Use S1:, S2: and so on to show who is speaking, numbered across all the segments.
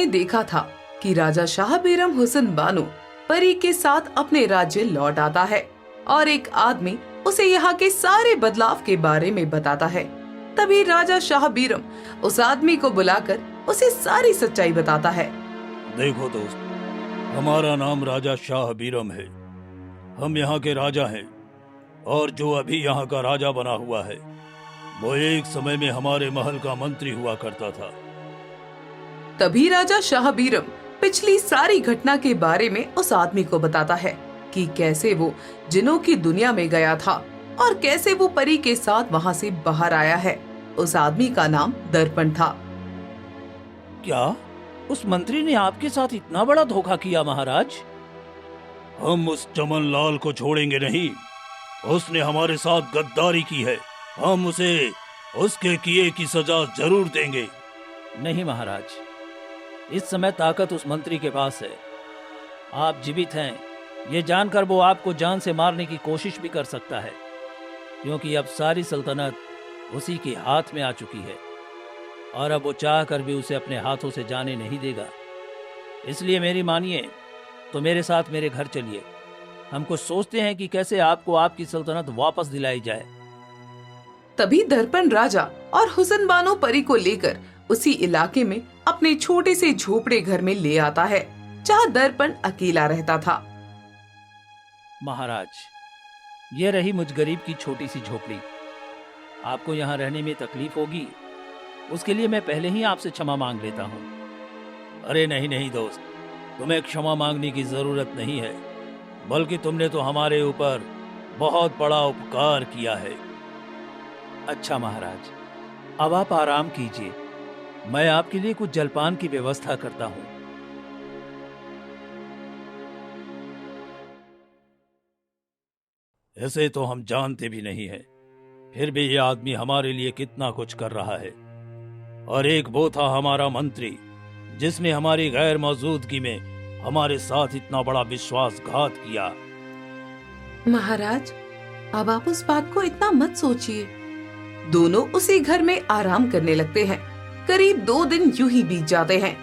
S1: ने देखा था कि राजा शाह बेरम हुसैन बानो परी के साथ अपने राज्य लौट आता है और एक आदमी उसे यहाँ के सारे बदलाव के बारे में बताता है। तभी राजा शाह बेरम उस आदमी को बुलाकर उसे सारी सच्चाई बताता है।
S2: देखो दोस्त, हमारा नाम राजा शाह बेरम है। हम यहाँ के राजा हैं और जो अभी यहाँ का राजा बना हुआ है वो एक समय में हमारे महल का मंत्री हुआ करता था।
S1: तभी राजा शाह बेरम पिछली सारी घटना के बारे में उस आदमी को बताता है कि कैसे वो जिन्नों की दुनिया में गया था और कैसे वो परी के साथ वहाँ से बाहर आया है। उस आदमी का नाम दर्पण था।
S3: क्या उस मंत्री ने आपके साथ इतना बड़ा धोखा किया महाराज?
S2: हम उस चमन लाल को छोड़ेंगे नहीं। उसने हमारे साथ गद्दारी की है। हम उसे उसके किए की सजा जरूर देंगे।
S3: नहीं महाराज, इस समय ताकत उस मंत्री के पास है। आप जीवित हैं ये जानकर वो आपको जान से मारने की कोशिश भी कर सकता है, क्योंकि अब सारी सल्तनत उसी के हाथ में आ चुकी है और अब वो चाह कर भी उसे अपने हाथों से जाने नहीं देगा। इसलिए मेरी मानिए तो मेरे साथ मेरे घर चलिए। हम कुछ सोचते हैं कि कैसे आपको आपकी सल्तनत वापस दिलाई जाए।
S1: तभी दर्पण राजा और हुसैन बानो परी को लेकर उसी इलाके में अपने छोटे से झोपड़े घर में ले आता है जहाँ दर्पण अकेला रहता था।
S3: महाराज, ये रही मुझ गरीब की छोटी सी झोपड़ी। आपको यहाँ रहने में तकलीफ होगी, उसके लिए मैं पहले ही आपसे क्षमा मांग लेता हूँ।
S2: अरे नहीं नहीं दोस्त, तुम्हें क्षमा मांगने की जरूरत नहीं है, बल्कि तुमने तो हमारे ऊपर बहुत बड़ा उपकार किया है।
S3: अच्छा महाराज, अब आप आराम कीजिए। मैं आपके लिए कुछ जलपान की व्यवस्था करता हूँ।
S2: ऐसे तो हम जानते भी नहीं हैं, फिर भी ये आदमी हमारे लिए कितना कुछ कर रहा है। और एक वो था हमारा मंत्री जिसने हमारी गैर मौजूदगी में हमारे साथ इतना बड़ा विश्वासघात किया।
S1: महाराज, अब आप उस बात को इतना मत सोचिए। दोनों उसी घर में आराम करने लगते हैं। करीब 2 दिन यूं ही बीत जाते हैं।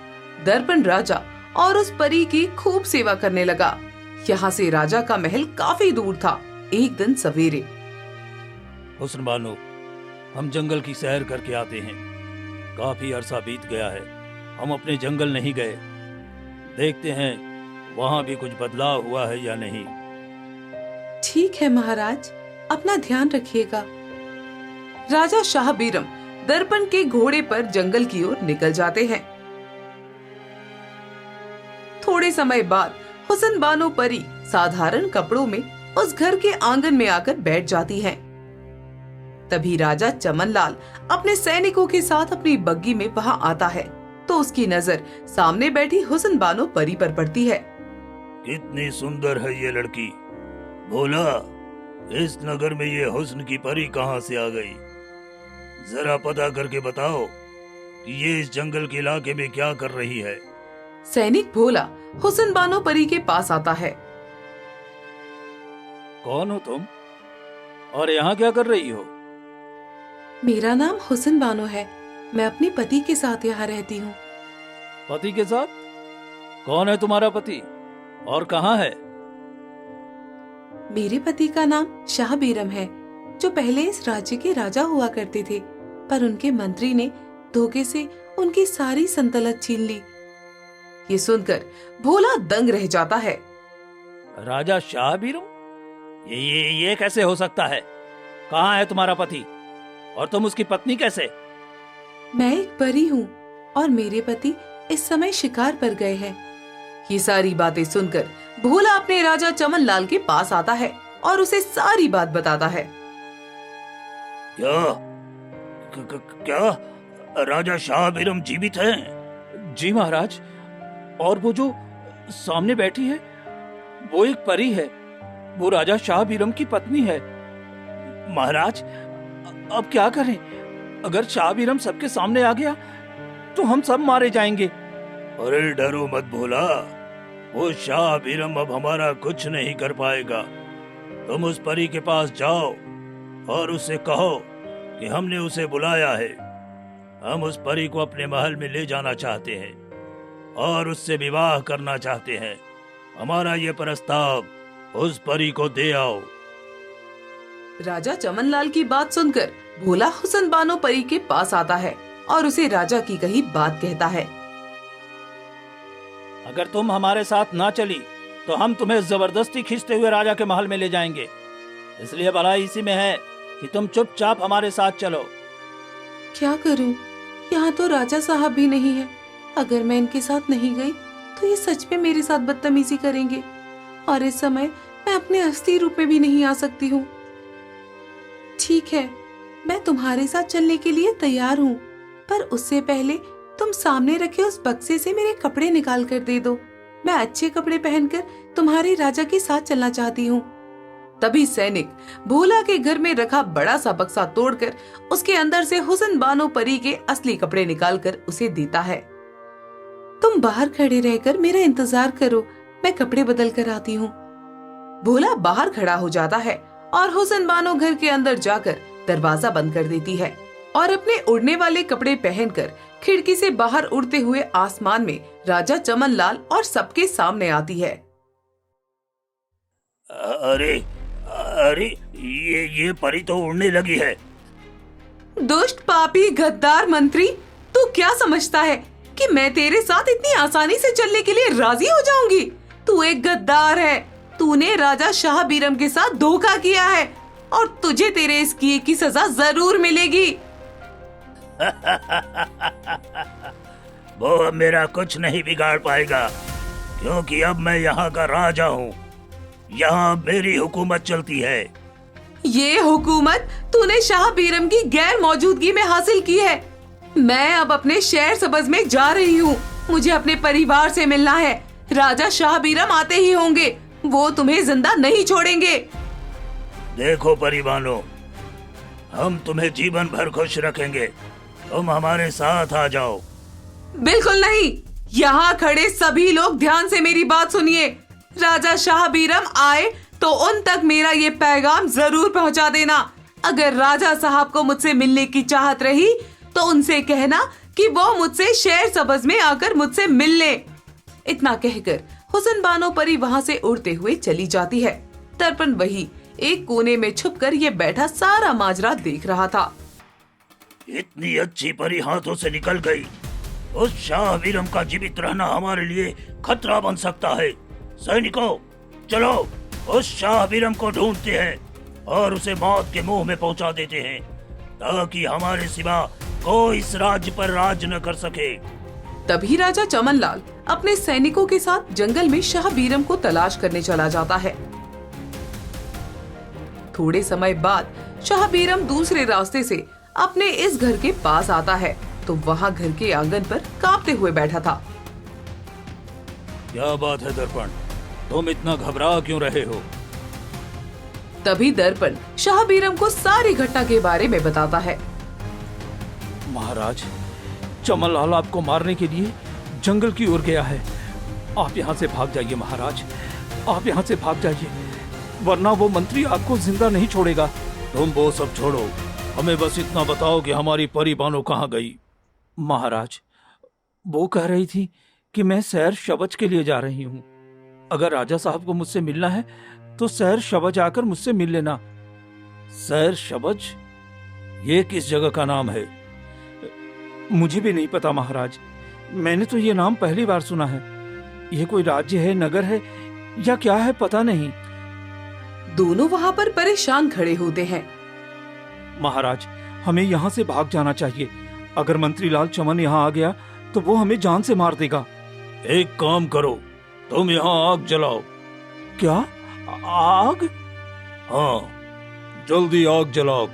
S1: दर्पण राजा और उस परी की खूब सेवा करने लगा। यहाँ से राजा का महल काफी दूर था। एक दिन सवेरे,
S2: हुस्न बानो, हम जंगल की सैर करके आते हैं। काफी अरसा बीत गया है, हम अपने जंगल नहीं गए। देखते हैं वहाँ भी कुछ बदलाव हुआ है या नहीं।
S1: ठीक है महाराज, अपना ध्यान रखिएगा। राजा शाह बेरम दर्पण के घोड़े पर जंगल की ओर निकल जाते हैं। थोड़े समय बाद हुसैन बानो परी साधारण कपड़ों में उस घर के आंगन में आकर बैठ जाती है। तभी राजा चमन लाल अपने सैनिकों के साथ अपनी बग्गी में वहां आता है तो उसकी नजर सामने बैठी हुसैन बानो परी पर पड़ती है।
S2: कितनी सुंदर है ये लड़की। भोला, इस नगर में ये हुस्न की परी कहाँ से आ गई? जरा पता करके बताओ कि ये इस जंगल के इलाके में क्या कर रही है।
S1: सैनिक भोला हुसैन बानो परी के पास आता है।
S3: कौन हो तुम और यहाँ क्या कर रही हो?
S1: मेरा नाम हुसैन बानो है। मैं अपने पति के साथ यहाँ रहती हूँ।
S3: पति के साथ? कौन है तुम्हारा पति और कहाँ है?
S1: मेरे पति का नाम शाह बेरम है, जो पहले इस राज्य के राजा हुआ करते थे, पर उनके मंत्री ने धोखे से उनकी सारी संतलत छीन ली। ये सुनकर भोला दंग रह जाता है।
S3: राजा शाह बेरम? ये कैसे हो सकता है? कहाँ है तुम्हारा पति और तुम उसकी पत्नी कैसे?
S1: मैं एक परी हूँ और मेरे पति इस समय शिकार पर गए हैं। ये सारी बातें सुनकर भोला अपने राजा चमन लाल के पास आता है और उसे सारी बात बताता है।
S2: क्या राजा शाह बेरम जीवित हैं?
S3: जी महाराज, और वो जो सामने बैठी है वो एक परी है। वो राजा शाह बेरम की पत्नी है। महाराज, अब क्या करें? अगर शाह बेरम सबके सामने आ गया तो हम सब मारे जाएंगे।
S2: अरे डरो मत भोला, वो शाह बेरम अब हमारा कुछ नहीं कर पाएगा। तुम उस परी के पास जाओ और उससे कहो कि हमने उसे बुलाया है। हम उस परी को अपने महल में ले जाना चाहते हैं और उससे विवाह करना चाहते हैं। हमारा ये प्रस्ताव उस परी को दे आओ।
S1: राजा चमनलाल की बात सुनकर भोला हुसन बानो परी के पास आता है और उसे राजा की कही बात कहता है।
S3: अगर तुम हमारे साथ ना चली तो हम तुम्हें जबरदस्ती खींचते हुए राजा के महल में ले जाएंगे। इसलिए भलाई इसी में है कि तुम चुपचाप हमारे साथ चलो।
S1: क्या करूं? यहाँ तो राजा साहब भी नहीं है। अगर मैं इनके साथ नहीं गई तो ये सच में मेरे साथ बदतमीजी करेंगे और इस समय मैं अपने असली रूप में भी नहीं आ सकती हूँ। ठीक है, मैं तुम्हारे साथ चलने के लिए तैयार हूँ, पर उससे पहले तुम सामने रखे उस बक्से से मेरे कपड़े निकाल कर दे दो। मैं अच्छे कपड़े पहनकर तुम्हारे राजा के साथ चलना चाहती हूँ। तभी सैनिक भोला के घर में रखा बड़ा सा बक्सा तोड़कर उसके अंदर से हुसन बानो परी के असली कपड़े निकालकर उसे देता है। तुम बाहर खड़े रहकर मेरा इंतजार करो, मैं कपड़े बदल कर आती हूँ। भोला बाहर खड़ा हो जाता है और हुसन बानो घर के अंदर जाकर दरवाजा बंद कर देती है और अपने उड़ने वाले कपड़े पहनकर खिड़की से बाहर उड़ते हुए आसमान में राजा चमनलाल और सबके सामने आती है।
S2: अरे अरे, ये परी तो उड़ने लगी है।
S1: दुष्ट पापी गद्दार मंत्री, तू क्या समझता है कि मैं तेरे साथ इतनी आसानी से चलने के लिए राजी हो जाऊंगी? तू एक गद्दार है। तूने राजा शाह बीरम के साथ धोखा किया है और तुझे तेरे इस किए की सजा जरूर मिलेगी।
S2: वो अब मेरा कुछ नहीं बिगाड़ पाएगा, क्योंकि अब मैं यहाँ का राजा हूँ। यहाँ मेरी हुकूमत चलती है।
S1: ये हुकूमत तूने शाह बीरम की गैर मौजूदगी में हासिल की है। मैं अब अपने शहर सबज में जा रही हूँ। मुझे अपने परिवार से मिलना है। राजा शाह बीरम आते ही होंगे, वो तुम्हें जिंदा नहीं छोड़ेंगे।
S2: देखो परिवानों, हम तुम्हें जीवन भर खुश रखेंगे। तुम हमारे साथ आ जाओ।
S1: बिल्कुल नहीं। यहाँ खड़े सभी लोग ध्यान से मेरी बात सुनिए। राजा शाह बीरम आए तो उन तक मेरा ये पैगाम जरूर पहुँचा देना। अगर राजा साहब को मुझसे मिलने की चाहत रही तो उनसे कहना कि वो मुझसे शहर सबज में आकर मुझसे मिल ले। इतना कहकर हुसन बानो परी वहाँ से उड़ते हुए चली जाती है। दर्पण वही एक कोने में छुपकर ये बैठा सारा माजरा देख रहा था।
S2: इतनी अच्छी परी हाथों से निकल गई। उस शाह बीरम का जीवित रहना हमारे लिए खतरा बन सकता है। सैनिकों, चलो उस शाह बीरम को ढूंढते हैं और उसे मौत के मुंह में पहुंचा देते हैं, ताकि हमारे सिवा कोई इस राज्य पर राज न कर सके।
S1: तभी राजा चमनलाल अपने सैनिकों के साथ जंगल में शाह बीरम को तलाश करने चला जाता है। थोड़े समय बाद शाह बीरम दूसरे रास्ते से अपने इस घर के पास आता है तो वहाँ घर के आंगन पर कांपते हुए बैठा था।
S2: क्या बात है दर्पण, तुम इतना घबरा क्यों रहे हो?
S1: तभी दर्पण शाह बीरम को सारी घटना के बारे में बताता है।
S3: महाराज, चमनलाल आपको मारने के लिए जंगल की ओर गया है। आप यहाँ से भाग जाइए महाराज, आप यहाँ से भाग जाइए, वरना वो मंत्री आपको जिंदा नहीं छोड़ेगा।
S2: तुम वो सब छोड़ो, हमें बस इतना बताओ कि हमारी परी बानो कहाँ गई?
S3: महाराज, वो कह रही थी कि मैं सैर शबज के लिए जा रही हूँ। अगर राजा साहब को मुझसे मिलना है तो सैर शबज आकर मुझसे मिल लेना।
S2: सैर शबज? ये किस जगह का नाम है?
S3: मुझे भी नहीं पता महाराज, मैंने तो ये नाम पहली बार सुना है। ये कोई राज्य है, नगर है या क्या है, पता नहीं।
S1: दोनों वहाँ पर परेशान खड़े होते हैं।
S3: महाराज, हमें यहाँ से भाग जाना चाहिए। अगर मंत्री लाल चमन यहाँ आ गया तो वो हमें जान से मार देगा।
S2: एक काम करो, तुम यहाँ आग जलाओ।
S3: क्या? आग?
S2: हाँ, जल्दी आग जलाओ।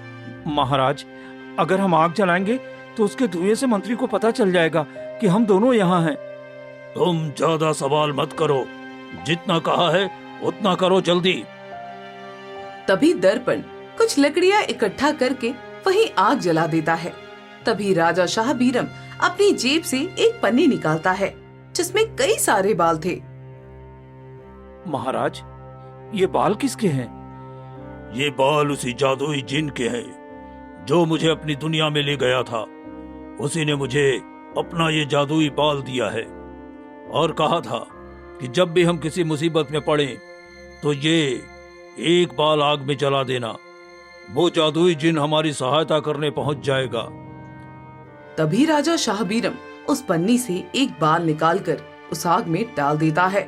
S3: महाराज, अगर हम आग जलाएंगे तो उसके धुएं से मंत्री को पता चल जाएगा कि हम दोनों यहाँ हैं।
S2: तुम ज्यादा सवाल मत करो, जितना कहा है उतना करो जल्दी।
S1: तभी दर्पण कुछ लकड़ियाँ इकट्ठा करके वहीं आग जला देता है। तभी राजा शाह बीरम अपनी जेब से एक पन्नी निकालता है जिसमें कई सारे बाल थे।
S3: महाराज, ये बाल किसके हैं?
S2: ये बाल उसी जादुई जिन के हैं जो मुझे अपनी दुनिया में ले गया था। उसी ने मुझे अपना ये जादुई बाल दिया है। और कहा था कि जब भी हम किसी मुसीबत में पड़े तो ये एक बाल आग में जला देना। वो जादुई जिन हमारी सहायता करने पहुंच जाएगा।
S1: तभी राजा शाहबीरम उस पन्नी से एक बाल निकालकर उस आग में डाल देता है।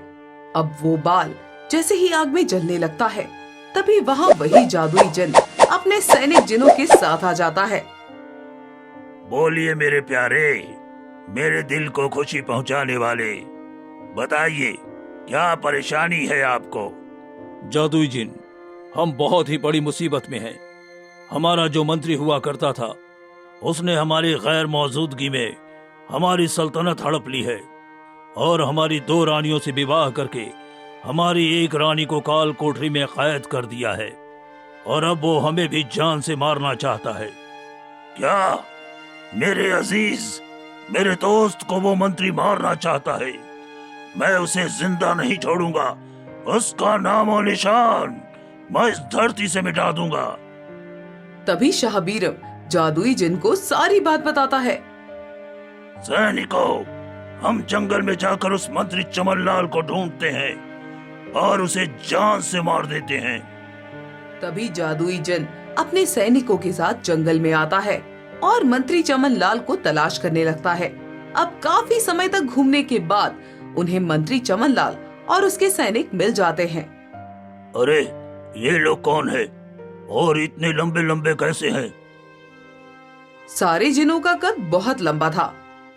S1: अब वो बाल जैसे ही आग में जलने लगता है, तभी वहाँ वही जादुई जिन अपने सैनिक जिनों के साथ आ जाता है।
S2: बोलिए मेरे प्यारे, मेरे दिल को खुशी पहुंचाने वाले, बताइए क्या परेशानी है आपको? जादुई जिन, हम बहुत ही बड़ी मुसीबत में हैं। हमारा जो मंत्री हुआ करता था उसने हमारी गैर मौजूदगी में हमारी सल्तनत हड़प ली है और हमारी 2 रानियों से विवाह करके हमारी एक रानी को काल कोठरी में कैद कर दिया है और अब वो हमें भी जान से मारना चाहता है। क्या मेरे अजीज, मेरे दोस्त को वो मंत्री मारना चाहता है? मैं उसे जिंदा नहीं छोड़ूंगा। उसका नामो निशान मैं इस धरती से मिटा दूंगा।
S1: तभी शाहबीरम जादुई जिन को सारी बात बताता है।
S2: सैनिकों, हम जंगल में जाकर उस मंत्री चमनलाल को ढूंढते हैं और उसे जान से मार देते हैं।
S1: तभी जादुई जिन अपने सैनिकों के साथ जंगल में आता है और मंत्री चमनलाल को तलाश करने लगता है। अब काफी समय तक घूमने के बाद उन्हें मंत्री चमनलाल और उसके सैनिक मिल जाते हैं।
S2: अरे ये लोग कौन है और इतने लंबे लंबे कैसे हैं?
S1: सारे जिनों का कद बहुत लंबा था।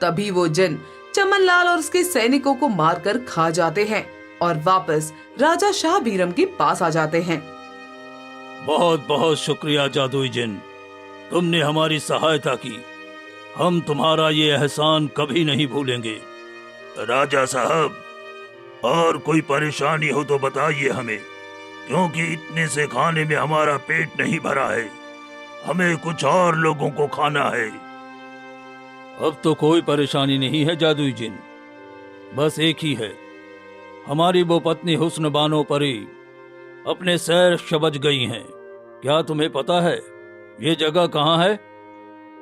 S1: तभी वो जिन चमनलाल और उसके सैनिकों को मारकर खा जाते हैं और वापस राजा शाहबीरम के पास आ जाते हैं।
S2: बहुत बहुत शुक्रिया जादुई जिन, तुमने हमारी सहायता की। हम तुम्हारा ये एहसान कभी नहीं भूलेंगे। राजा साहब, और कोई परेशानी हो तो बताइए हमें, क्योंकि इतने से खाने में हमारा पेट नहीं भरा है। हमें कुछ और लोगों को खाना है। अब तो कोई परेशानी नहीं है जादुई जिन, बस एक ही है। हमारी वो पत्नी हुस्न बानो परी अपने सैर शबज गई हैं। क्या तुम्हें पता है ये जगह कहाँ है?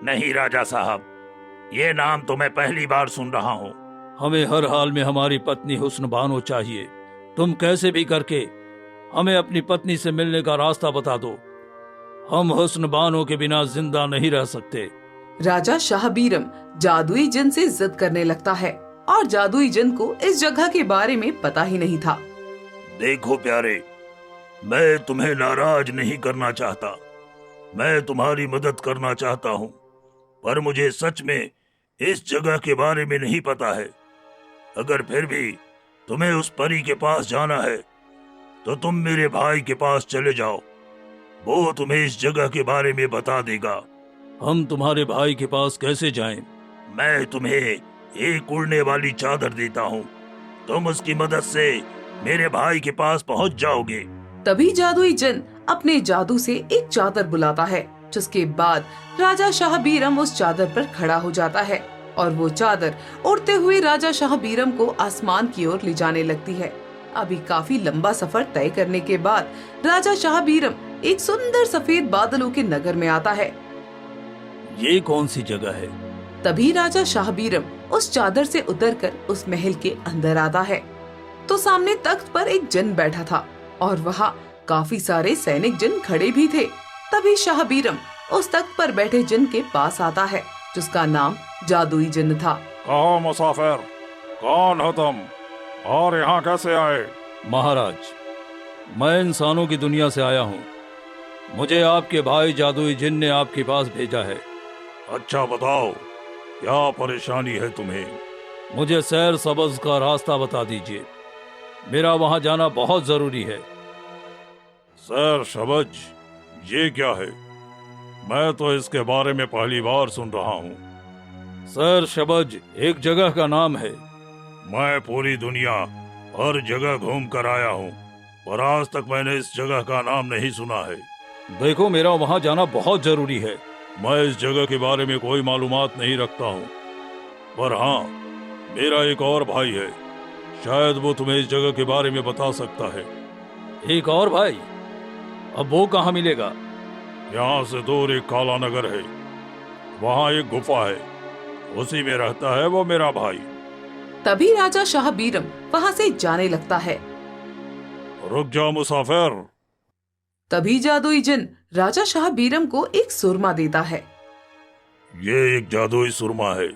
S2: नहीं राजा साहब, ये नाम तो मैं पहली बार सुन रहा हूँ। हमें हर हाल में हमारी पत्नी हुस्न बानो चाहिए। तुम कैसे भी करके हमें अपनी पत्नी से मिलने का रास्ता बता दो। हम हुस्न बानो के बिना जिंदा नहीं रह सकते।
S1: राजा शाहबीरम जादुई जिन से जिद करने लगता है और जादुई जिन को इस जगह के बारे में पता ही नहीं था।
S2: देखो प्यारे, मैं तुम्हें नाराज नहीं करना चाहता। मैं तुम्हारी मदद करना चाहता हूँ, पर मुझे सच में इस जगह के बारे में नहीं पता है। अगर फिर भी तुम्हें उस परी के पास जाना है तो तुम मेरे भाई के पास चले जाओ। वो तुम्हें इस जगह के बारे में बता देगा। हम तुम्हारे भाई के पास कैसे जाएं? मैं तुम्हें एक उड़ने वाली चादर देता हूँ। तुम उसकी मदद से मेरे भाई के पास पहुँच जाओगे।
S1: तभी जादुई जिन अपने जादू से एक चादर बुलाता है, जिसके बाद राजा शाहबीरम उस चादर पर खड़ा हो जाता है और वो चादर उड़ते हुए राजा शाहबीरम को आसमान की ओर ले जाने लगती है। अभी काफी लंबा सफर तय करने के बाद राजा शाहबीरम एक सुंदर सफेद बादलों के नगर में आता है।
S2: ये कौन सी जगह है?
S1: तभी राजा शाहबीरम उस चादर से उतरकर उस महल के अंदर आता है तो सामने तख्त पर एक जिन बैठा था और वहाँ काफी सारे सैनिक जिन खड़े भी थे। तभी शाहबीरम उस तख्त पर बैठे जिन के पास आता है, जिसका नाम जादुई जिन था।
S4: कहो मुसाफिर, कौन हो तुम और यहाँ कैसे आए?
S2: महाराज, मैं इंसानों की दुनिया से आया हूँ। मुझे आपके भाई जादुई जिन ने आपके पास भेजा है। अच्छा बताओ, क्या परेशानी है तुम्हें? मुझे सैर सबज का रास्ता बता दीजिए। मेरा वहाँ जाना बहुत जरूरी है। सैर सबज, ये क्या है? मैं तो इसके बारे में पहली बार सुन रहा हूँ। सैर सबज एक जगह का नाम है। मैं पूरी दुनिया हर जगह घूम कर आया हूँ, पर आज तक मैंने इस जगह का नाम नहीं सुना है। देखो, मेरा वहाँ जाना बहुत जरूरी है। मैं इस जगह के बारे में कोई मालूमात नहीं रखता हूँ, पर हाँ, मेरा एक और भाई है। शायद वो तुम्हें इस जगह के बारे में बता सकता है। एक और भाई? अब वो कहाँ मिलेगा? यहाँ से दूर एक काला नगर है, वहाँ एक गुफा है, उसी में रहता है वो मेरा भाई।
S1: तभी राजा शाह बीरम वहाँ से जाने लगता है।
S4: रुक जाओ मुसाफिर।
S1: तभी जादुई जिन राजा शाह बीरम को एक सुरमा देता है।
S4: ये एक जादुई सुरमा है,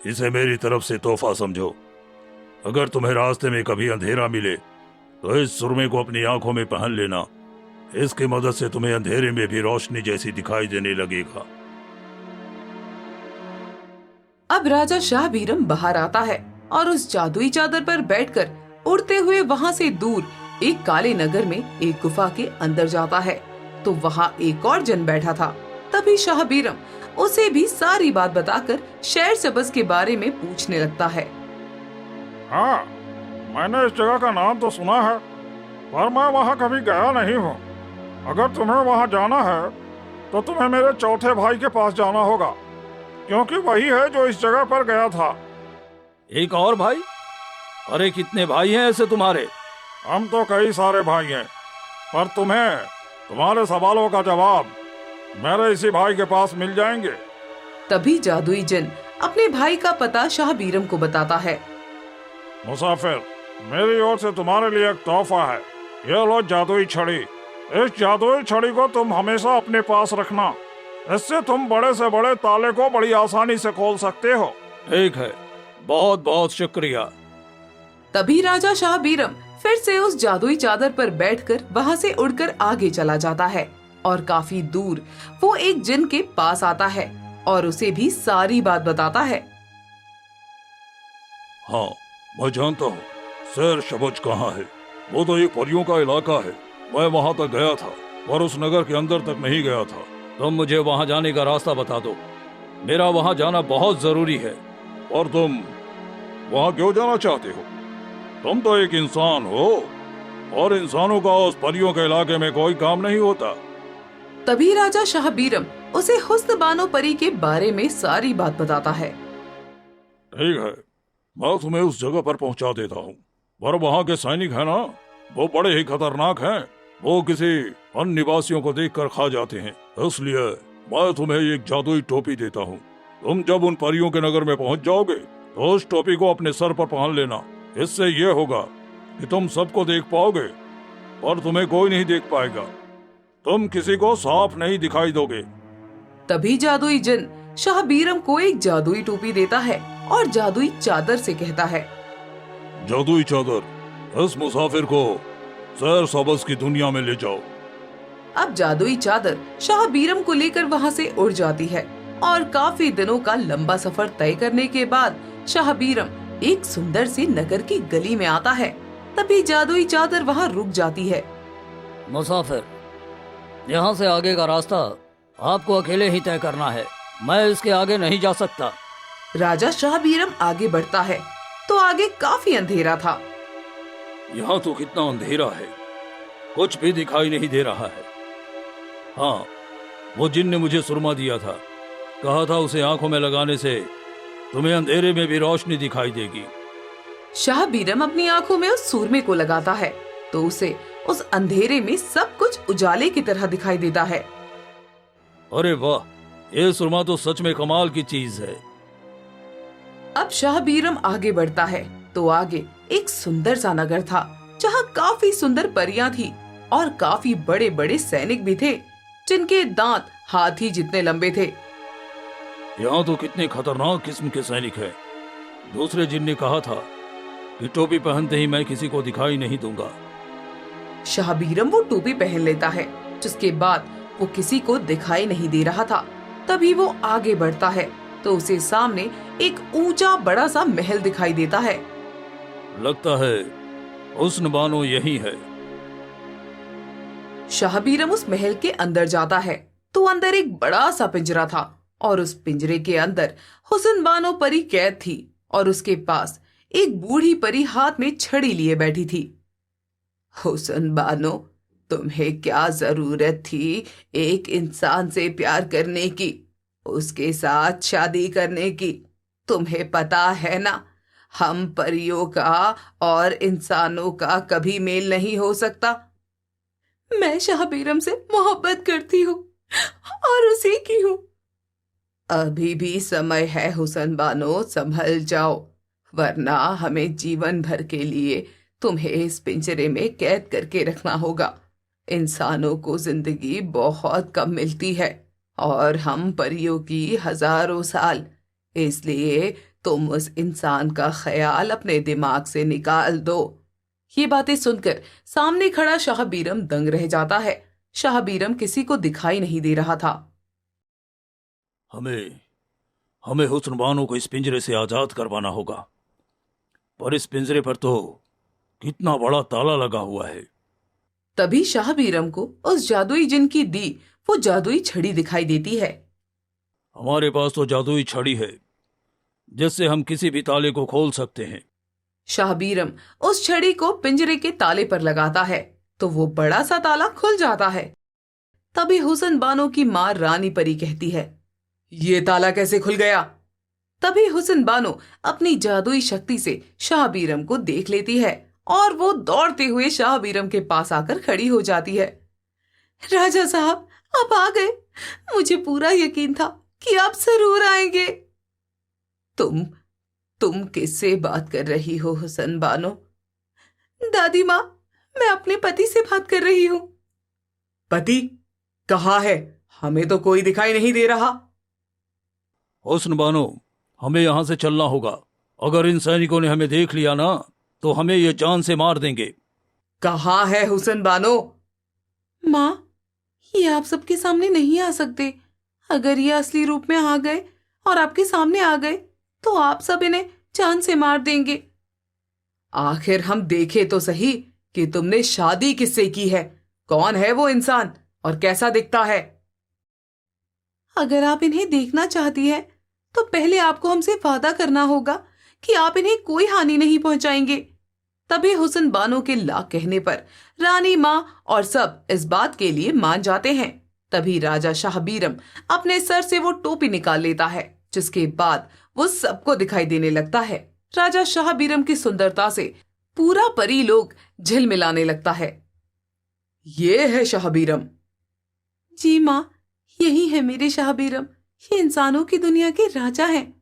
S4: इसे मेरी तरफ से तोहफा समझो। अगर तुम्हें रास्ते में कभी अंधेरा मिले तो इस सुरमे को अपनी आंखों में पहन लेना। इसकी मदद से तुम्हें अंधेरे में भी रोशनी जैसी दिखाई देने लगेगा।
S1: अब राजा शाह बीरम बाहर आता है और उस जादुई चादर पर बैठकर उड़ते हुए वहाँ से दूर एक काले नगर में एक गुफा के अंदर जाता है। तो वहाँ एक और जन बैठा था। तभी शाह बीरम उसे भी सारी बात बताकर शहर सबज के बारे में पूछने लगता है।
S4: हाँ, मैंने इस जगह का नाम तो सुना है, पर मैं वहाँ कभी गया नहीं हूँ। अगर तुम्हें वहाँ जाना है तो तुम्हें मेरे चौथे भाई के पास जाना होगा, क्योंकि वही है जो इस जगह पर गया था।
S3: एक और भाई? अरे कितने भाई हैं ऐसे तुम्हारे?
S4: हम तो कई सारे भाई हैं, पर तुम्हें तुम्हारे सवालों का जवाब मेरे इसी भाई के पास मिल जाएंगे।
S1: तभी जादुई जिन अपने भाई का पता शाह बीरम को बताता है।
S4: मुसाफिर, मेरी ओर से तुम्हारे लिए एक तोहफा है। ये लो जादुई छड़ी। इस जादुई छड़ी को तुम हमेशा अपने पास रखना। इससे तुम बड़े से बड़े ताले को बड़ी आसानी से खोल सकते हो।
S3: ठीक है, बहुत बहुत शुक्रिया।
S1: तभी राजा शाह बीरम फिर से उस जादुई चादर पर बैठकर वहाँ से उड़कर आगे चला जाता है और काफी दूर वो एक जिन के पास आता है और उसे भी सारी बात बताता है।
S4: हाँ, मैं जानता हूँ शहर शबज कहाँ है। वो तो एक परियों का इलाका है। मैं वहाँ तक गया था, पर उस नगर के अंदर तक नहीं गया था।
S3: तुम मुझे वहाँ जाने का रास्ता बता दो, मेरा वहाँ जाना बहुत जरूरी है।
S4: और तुम वहाँ क्यों जाना चाहते हो? तुम तो एक इंसान हो, और इंसानों का उस परियों के इलाके में कोई काम नहीं होता।
S1: तभी राजा शाह बीरम उसे हुस्न बानो परी के बारे में सारी बात बताता है।
S4: ठीक है, मैं तुम्हें उस जगह पर पहुंचा देता हूँ, पर वहाँ के सैनिक है ना, वो बड़े ही खतरनाक हैं। वो किसी अन्य निवासियों को देखकर खा जाते हैं। इसलिए मैं तुम्हें एक जादुई टोपी देता हूँ। तुम जब उन परियों के नगर में पहुंच जाओगे तो उस टोपी को अपने सर पर पहन लेना। इससे ये होगा कि तुम सबको देख पाओगे, पर तुम्हें कोई नहीं देख पाएगा। तुम किसी को साफ नहीं दिखाई दोगे।
S1: तभी जादुई जिन शाह बीरम को एक जादुई टोपी देता है और जादुई चादर से कहता है।
S4: जादुई चादर, इस मुसाफिर को सैर सबज की दुनिया में ले जाओ।
S1: अब जादुई चादर शाह बीरम को लेकर वहाँ से उड़ जाती है और काफी दिनों का लंबा सफर तय करने के बाद शाह बीरम एक सुंदर सी नगर की गली में आता है। तभी जादुई चादर वहाँ रुक जाती है।
S3: मुसाफिर, यहाँ से आगे का रास्ता आपको अकेले ही तय करना है, मैं इसके आगे नहीं जा सकता।
S1: राजा शाह बीरम आगे बढ़ता है तो आगे काफी अंधेरा था।
S3: यहाँ तो कितना अंधेरा है, कुछ भी दिखाई नहीं दे रहा है। हाँ, वो जिन ने मुझे सुरमा दिया था, कहा था उसे आंखों में लगाने से तुम्हें अंधेरे में भी रोशनी दिखाई देगी।
S1: शाह बीरम अपनी आंखों में उस सूरमे को लगाता है तो उसे उस अंधेरे में सब कुछ उजाले की तरह दिखाई देता है।
S3: अरे वाह, ये सुरमा तो सच में कमाल की चीज है।
S1: अब शाह बीरम आगे बढ़ता है तो आगे एक सुंदर सा नगर था जहाँ काफी सुंदर परियां थी और काफी बड़े बड़े सैनिक भी थे जिनके दांत हाथी जितने लंबे थे।
S3: यहाँ तो कितने खतरनाक किस्म के सैनिक हैं। दूसरे जिन ने कहा था कि टोपी पहनते ही मैं किसी को दिखाई नहीं दूंगा।
S1: शाह बीरम वो टोपी पहन लेता है, जिसके बाद वो किसी को दिखाई नहीं दे रहा था। तभी वो आगे बढ़ता है तो उसे सामने एक ऊंचा बड़ा सा महल दिखाई देता है।
S3: लगता है हुस्न बानो यही है।
S1: शाह बीरम उस महल के अंदर जाता है तो अंदर एक बड़ा सा पिंजरा था और उस पिंजरे के अंदर हुस्न बानो परी कैद थी और उसके पास एक बूढ़ी परी हाथ में छड़ी लिए बैठी थी। हुस्न बानो, तुम्हें क्या जरूरत थी एक इंसान से प्यार करने की, उसके साथ शादी करने की? तुम्हें पता है ना, हम परियों का और इंसानों का कभी मेल नहीं हो सकता। मैं शाह बीरम से मोहब्बत करती हूँ और उसी की हूँ। अभी भी समय है हुस्न बानो, संभल जाओ, वरना हमें जीवन भर के लिए तुम्हें इस पिंजरे में कैद करके रखना होगा। इंसानों को जिंदगी बहुत कम मिलती है और हम परियों की हजारों साल, इसलिए तुम उस इंसान का ख्याल अपने दिमाग से निकाल दो। ये बातें सुनकर सामने खड़ा शाह बीरम दंग रह जाता है। शाह बीरम किसी को दिखाई नहीं दे रहा था।
S2: हमें हमें हुस्न बानो को इस पिंजरे से आजाद करवाना होगा, पर इस पिंजरे पर तो कितना बड़ा ताला लगा हुआ है।
S1: तभी शाह बीरम को उस जादुई जिन की दी वो जादुई छड़ी दिखाई देती है।
S2: हमारे पास तो जादुई छड़ी है जिससे हम किसी भी ताले को खोल सकते हैं।
S1: शाह बीरम उस छड़ी को पिंजरे के ताले पर लगाता है तो वो बड़ा सा ताला खुल जाता है। तभी हुस्न बानो की मां रानी परी कहती है, ये ताला कैसे खुल गया? तभी हुस्न बानो अपनी जादुई शक्ति से शाह बीरम को देख लेती है और वो दौड़ते हुए शाह बीरम के पास आकर खड़ी हो जाती है। राजा साहब, आप आ गए। मुझे पूरा यकीन था कि आप जरूर आएंगे। तुम किससे बात कर रही हो हुस्न बानो? दादी माँ, मैं अपने पति से बात कर रही हूँ। पति कहाँ है? हमें तो कोई दिखाई नहीं दे रहा।
S2: हुस्न बानो, हमें यहां से चलना होगा। अगर इन सैनिकों ने हमें देख लिया ना तो हमें ये जान से मार देंगे।
S1: कहाँ है हुस्न बानो? माँ, ये आप सबके सामने नहीं आ सकते। अगर ये असली रूप में आ गए और आपके सामने आ गए तो आप सब इन्हें जान से मार देंगे। आखिर हम देखे तो सही कि तुमने शादी किससे की है। कौन है वो इंसान और कैसा दिखता है? अगर आप इन्हें देखना चाहती है तो पहले आपको हमसे वादा करना होगा कि आप इन्हें कोई हानि नहीं पहुंचाएंगे। तभी हुस्न बानो के ला कहने पर रानी मां और सब इस बात के लिए मान जाते हैं। तभी राजा शाह बीरम अपने सर से वो टोपी निकाल लेता है, जिसके बाद वो सबको दिखाई देने लगता है। राजा शाह बीरम की सुंदरता से पूरा परी लोग झिलमिलाने लगता है। ये है शाह बीरम। जी मां, यही है मेरे शाह बीरम। ये इंसानों की दुनिया के राजा हैं।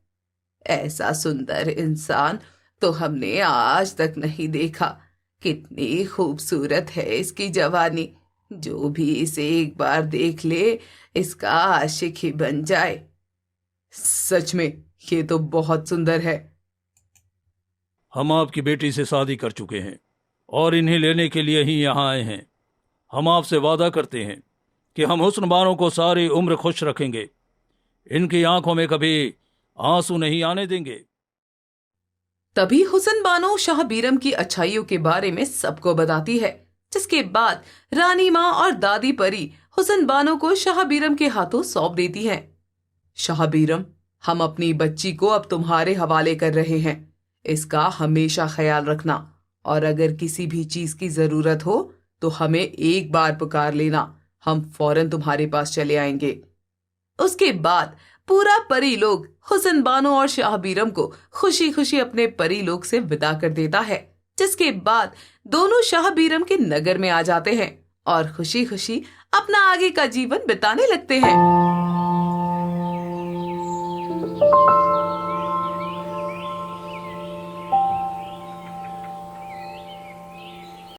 S1: ऐसा सुंदर इंसान तो हमने आज तक नहीं देखा। कितनी खूबसूरत है इसकी जवानी। जो भी इसे एक बार देख ले, इसका आशिक ही बन जाए। सच में ये तो बहुत सुंदर है।
S2: हम आपकी बेटी से शादी कर चुके हैं और इन्हें लेने के लिए ही यहाँ आए हैं। हम आपसे वादा करते हैं कि हम हुस्न बानो को सारी उम्र खुश रखेंगे। इनकी आंखों में कभी आंसू नहीं आने देंगे।
S1: तभी हुस्न बानो शाह बीरम की अच्छाइयों के बारे में सबको बताती है, जिसके बाद रानी माँ और दादी परी हुस्न बानो को शाह बीरम के हाथों सौंप देती हैं। शाह बीरम, हम अपनी बच्ची को अब तुम्हारे हवाले कर रहे हैं। इसका हमेशा ख्याल रखना और अगर किसी भी चीज की जरूरत हो तो हमें एक बार पुकार लेना। हम फौरन तुम्हारे पास चले आएंगे। उसके बाद पूरा परी लोग हुस्न बानो और शाह बीरम को खुशी खुशी अपने परी लोग से विदा कर देता है, जिसके बाद दोनों शाह बीरम के नगर में आ जाते हैं और खुशी खुशी अपना आगे का जीवन बिताने लगते हैं।